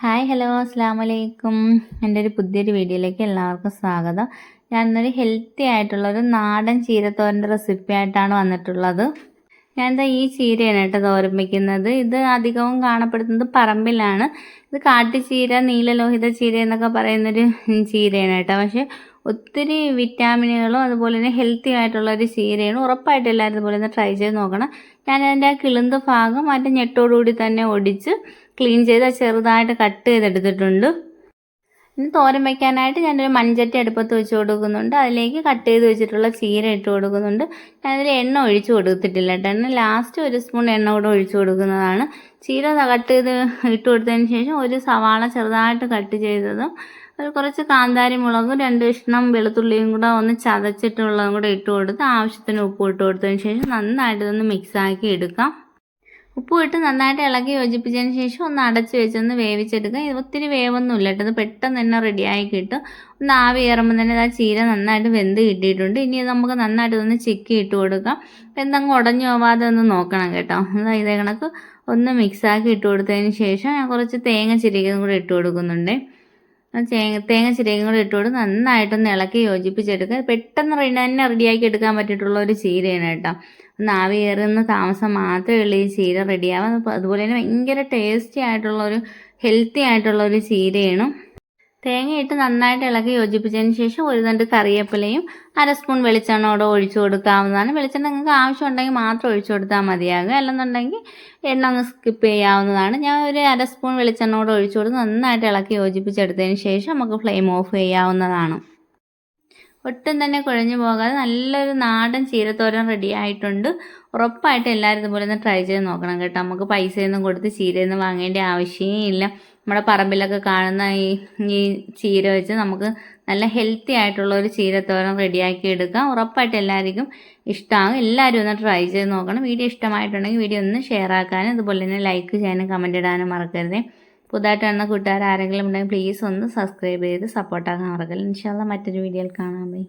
Hi hello അസ്സാം വലൈക്കും. എൻ്റെ ഒരു പുതിയൊരു വീഡിയോയിലേക്ക് എല്ലാവർക്കും സ്വാഗതം. ഞാനിന്നൊരു ഹെൽത്തി ആയിട്ടുള്ളൊരു നാടൻ ചീരത്തോരൻ്റെ റെസിപ്പി ആയിട്ടാണ് വന്നിട്ടുള്ളത്. ഞാനെന്താ ഈ ചീരയാണ് കേട്ടോ തോരൻ വയ്ക്കുന്നത്. ഇത് അധികവും കാണപ്പെടുന്നത് പറമ്പിലാണ്. ഇത് കാട്ടുചീര, നീലലോഹിത ചീര എന്നൊക്കെ പറയുന്നൊരു ചീരയാണ് കേട്ടോ. പക്ഷേ ഒത്തിരി വിറ്റാമിനുകളും അതുപോലെ തന്നെ ഹെൽത്തി ആയിട്ടുള്ളൊരു ചീരയാണ്. ഉറപ്പായിട്ട് എല്ലാവരും ഇതുപോലെ ഒന്ന് ട്രൈ ചെയ്ത് നോക്കണം. ഞാനതിൻ്റെ ആ കിളുന്ത് ഭാഗം മറ്റേ ഞെട്ടോടുകൂടി തന്നെ ഒടിച്ച് ക്ലീൻ ചെയ്ത് ചെറുതായിട്ട് കട്ട് ചെയ്തെടുത്തിട്ടുണ്ട്. ഇനി തോരൻ വയ്ക്കാനായിട്ട് ഞാനൊരു മൺചട്ടി അടുപ്പത്ത് വെച്ച് കൊടുക്കുന്നുണ്ട്. അതിലേക്ക് കട്ട് ചെയ്ത് വെച്ചിട്ടുള്ള ചീര ഇട്ട് കൊടുക്കുന്നുണ്ട്. ഞാനതിൽ എണ്ണ ഒഴിച്ച് കൊടുത്തിട്ടില്ല കേട്ടോ. എണ്ണ ലാസ്റ്റ് ഒരു സ്പൂൺ എണ്ണ കൂടെ ഒഴിച്ച് കൊടുക്കുന്നതാണ്. ചീര കട്ട് ചെയ്ത് ഇട്ട് കൊടുത്തതിന് ശേഷം ഒരു സവാള ചെറുതായിട്ട് കട്ട് ചെയ്തതും ഒരു കുറച്ച് കാന്താരി മുളകും 2 കഷ്ണം വെളുത്തുള്ളിയും കൂടെ ഒന്ന് ചതച്ചിട്ടുള്ളതും കൂടെ ഇട്ട് കൊടുത്ത് ആവശ്യത്തിന് ഉപ്പ് ഇട്ട് കൊടുത്തതിന് ശേഷം നന്നായിട്ട് ഇതൊന്ന് മിക്സാക്കി എടുക്കാം. ഉപ്പ് ഇട്ട് നന്നായിട്ട് ഇളക്കി യോജിപ്പിച്ചതിന് ശേഷം ഒന്ന് അടച്ച് വെച്ചൊന്ന് വേവിച്ചെടുക്കുക. ഇത് ഒത്തിരി വേവൊന്നും ഇല്ല കേട്ടോ. ഇത് പെട്ടെന്ന് തന്നെ റെഡിയായി കിട്ടും. ഒന്ന് ആവി കയറുമ്പോൾ തന്നെ ആ ചീര നന്നായിട്ട് വെന്ത് കിട്ടിയിട്ടുണ്ട്. ഇനി നമുക്ക് നന്നായിട്ട് ഇതൊന്ന് ചിക്കി ഇട്ട് കൊടുക്കാം. എന്തങ്ങ് ഉടഞ്ഞു പോവാതെ ഒന്ന് നോക്കണം കേട്ടോ. ഇതേ കണക്ക് ഒന്ന് മിക്സാക്കി ഇട്ട് കൊടുത്തതിന് ശേഷം ഞാൻ കുറച്ച് തേങ്ങ ചിരകിയതും കൂടെ ഇട്ട് കൊടുക്കുന്നുണ്ട്. തേങ്ങ ചിരകിയും കൂടെ ഇട്ട് കൊടുത്ത് നന്നായിട്ടൊന്ന് ഇളക്കി യോജിപ്പിച്ചെടുക്കുക. പെട്ടെന്ന് തന്നെ റെഡിയാക്കി എടുക്കാൻ പറ്റിയിട്ടുള്ള ഒരു ചീരയാണ് കേട്ടോ. ഒന്ന് ആവി കയറുന്ന താമസം മാത്രമേ ഉള്ളൂ ഈ ചീര റെഡിയാവാം. അതുപോലെ തന്നെ ഭയങ്കര ടേസ്റ്റി ആയിട്ടുള്ളൊരു ഹെൽത്തി ആയിട്ടുള്ളൊരു ചീരയാണ്. തേങ്ങയിട്ട് നന്നായിട്ട് ഇളക്കി യോജിപ്പിച്ചതിന് ശേഷം ഒരു തണ്ട് കറിവേപ്പിലയും 1/2 സ്പൂൺ വെളിച്ചെണ്ണയോടെ ഒഴിച്ചു കൊടുക്കാവുന്നതാണ്. വെളിച്ചെണ്ണ നിങ്ങൾക്ക് ആവശ്യമുണ്ടെങ്കിൽ മാത്രം ഒഴിച്ചു കൊടുത്താൽ മതിയാകും. അല്ലെന്നുണ്ടെങ്കിൽ എണ്ണ ഒന്ന് സ്കിപ്പ് ചെയ്യാവുന്നതാണ്. ഞാൻ ഒരു 1/2 സ്പൂൺ വെളിച്ചെണ്ണയോടെ ഒഴിച്ചു കൊടുത്ത് നന്നായിട്ട് ഇളക്കി യോജിപ്പിച്ചെടുത്തതിന് ശേഷം നമുക്ക് ഫ്ലെയിം ഓഫ് ചെയ്യാവുന്നതാണ്. ഒട്ടും തന്നെ കുഴഞ്ഞു പോകാതെ നല്ലൊരു നാടൻ ചീരത്തോരൻ റെഡി ആയിട്ടുണ്ട്. ഉറപ്പായിട്ട് എല്ലാവരും ഇതുപോലെ ഒന്ന് ട്രൈ ചെയ്ത് നോക്കണം കേട്ടോ. നമുക്ക് പൈസയൊന്നും കൊടുത്ത് ചീരയൊന്നും വാങ്ങേണ്ട ആവശ്യമേ ഇല്ല. നമ്മുടെ പറമ്പിലൊക്കെ കാണുന്ന ഈ ചീര വെച്ച് നമുക്ക് നല്ല ഹെൽത്തി ആയിട്ടുള്ള ഒരു ചീരത്തോരൻ റെഡിയാക്കി എടുക്കാം. ഉറപ്പായിട്ട് എല്ലാവർക്കും ഇഷ്ടമാകും. എല്ലാവരും ഒന്ന് ട്രൈ ചെയ്ത് നോക്കണം. വീഡിയോ ഇഷ്ടമായിട്ടുണ്ടെങ്കിൽ വീഡിയോ ഒന്ന് ഷെയർ ആക്കാനും അതുപോലെ തന്നെ ലൈക്ക് ചെയ്യാനും കമൻറ്റ് ഇടാനും മറക്കരുത്. പുതുതായിട്ട് വന്ന കൂട്ടുകാർ ആരെങ്കിലും ഉണ്ടെങ്കിൽ പ്ലീസ് ഒന്ന് സബ്സ്ക്രൈബ് ചെയ്ത് സപ്പോർട്ടാക്കാൻ മറക്കല്ല. ഇൻഷാല്ലാ മറ്റൊരു വീഡിയോയിൽ കാണാം. ബൈ.